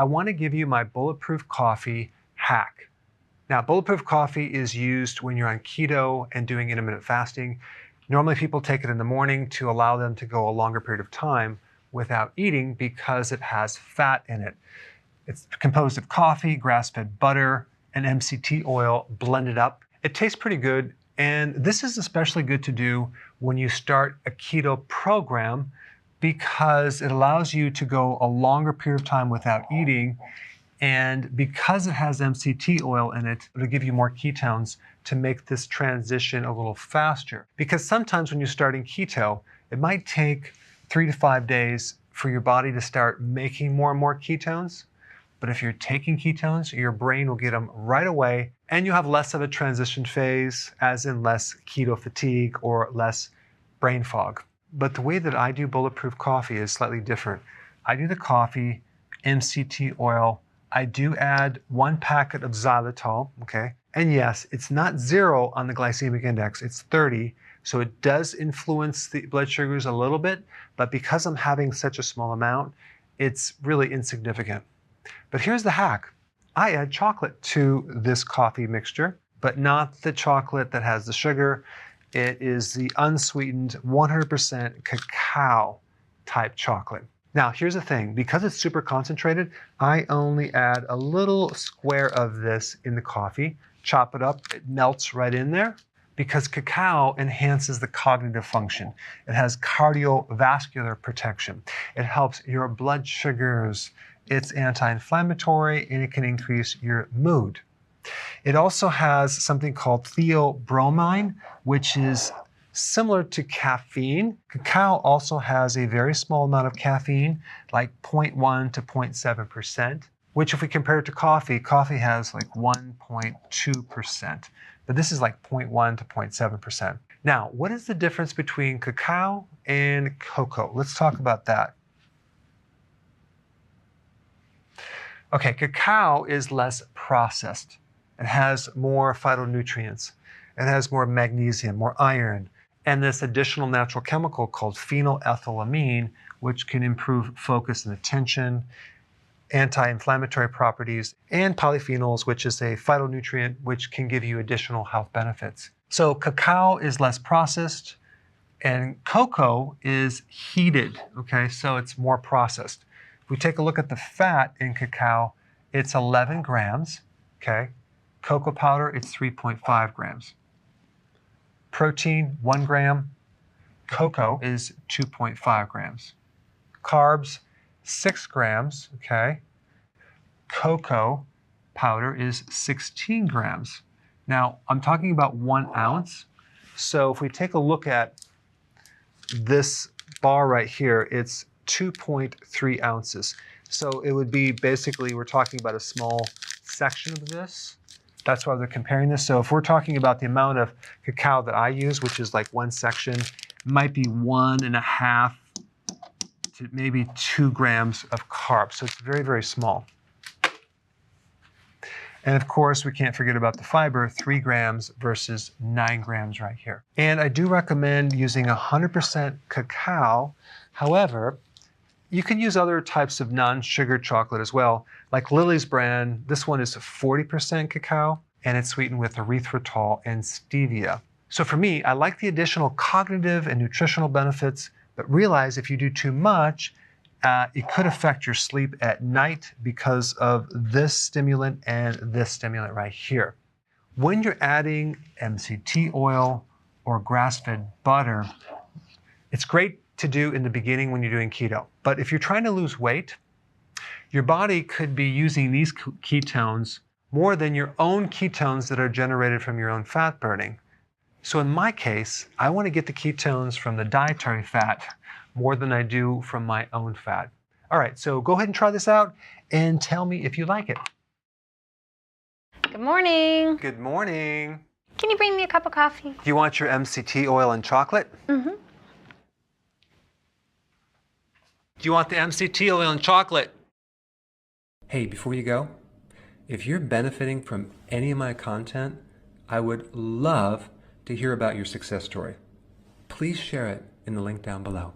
I want to give you my bulletproof coffee hack. Now, bulletproof coffee is used when you're on keto and doing intermittent fasting. Normally people take it in the morning to allow them to go a longer period of time without eating because it has fat in it. It's composed of coffee, grass-fed butter, and MCT oil blended up. It tastes pretty good, and this is especially good to do when you start a keto program because it allows you to go a longer period of time without eating, and because it has MCT oil in it, it'll give you more ketones to make this transition a little faster. Because sometimes when you're starting keto, it might take 3 to 5 days for your body to start making more and more ketones. But if you're taking ketones, your brain will get them right away, and you'll have less of a transition phase, as in less keto fatigue or less brain fog. But the way that I do bulletproof coffee is slightly different. I do the coffee, MCT oil. I do add 1 packet of xylitol, okay? And yes, it's not 0 on the glycemic index, it's 30. So it does influence the blood sugars a little bit, but because I'm having such a small amount, it's really insignificant. But here's the hack. I add chocolate to this coffee mixture, but not the chocolate that has the sugar. It is the unsweetened 100% cacao type chocolate. Now, here's the thing. Because it's super concentrated, I only add a little square of this in the coffee, chop it up, it melts right in there, because cacao enhances the cognitive function. It has cardiovascular protection. It helps your blood sugars. It's anti-inflammatory, and it can increase your mood. It also has something called theobromine, which is similar to caffeine. Cacao also has a very small amount of caffeine, like 0.1 to 0.7%, which if we compare it to coffee, coffee has like 1.2%, but this is like 0.1 to 0.7%. Now, what is the difference between cacao and cocoa? Let's talk about that. Okay, cacao is less processed. It has more phytonutrients. It has more magnesium, more iron, and this additional natural chemical called phenylethylamine, which can improve focus and attention, anti-inflammatory properties, and polyphenols, which is a phytonutrient which can give you additional health benefits. So cacao is less processed, and cocoa is heated, okay? So it's more processed. If we take a look at the fat in cacao, it's 11 grams, okay? Cocoa powder, it's 3.5 grams. Protein, 1 gram. Cocoa is 2.5 grams. Carbs, 6 grams, okay? Cocoa powder is 16 grams. Now, I'm talking about 1 ounce. So if we take a look at this bar right here, it's 2.3 ounces. So it would be basically, we're talking about a small section of this. That's why they're comparing this. So if we're talking about the amount of cacao that I use, which is like 1 section, it might be 1.5 to maybe 2 grams of carbs. So it's very, very small. And of course, we can't forget about the fiber, 3 grams versus 9 grams right here. And I do recommend using 100% cacao. However, you can use other types of non-sugar chocolate as well. Like Lily's brand, this one is 40% cacao, and it's sweetened with erythritol and stevia. So for me, I like the additional cognitive and nutritional benefits, but realize if you do too much, it could affect your sleep at night because of this stimulant and this stimulant right here. When you're adding MCT oil or grass-fed butter, it's great to do in the beginning when you're doing keto. But if you're trying to lose weight, your body could be using these ketones more than your own ketones that are generated from your own fat burning. So in my case, I want to get the ketones from the dietary fat more than I do from my own fat. All right, so go ahead and try this out and tell me if you like it. Good morning. Good morning. Can you bring me a cup of coffee? Do you want your MCT oil and chocolate? Mm-hmm. Do you want the MCT oil and chocolate? Hey, before you go, if you're benefiting from any of my content, I would love to hear about your success story. Please share it in the link down below.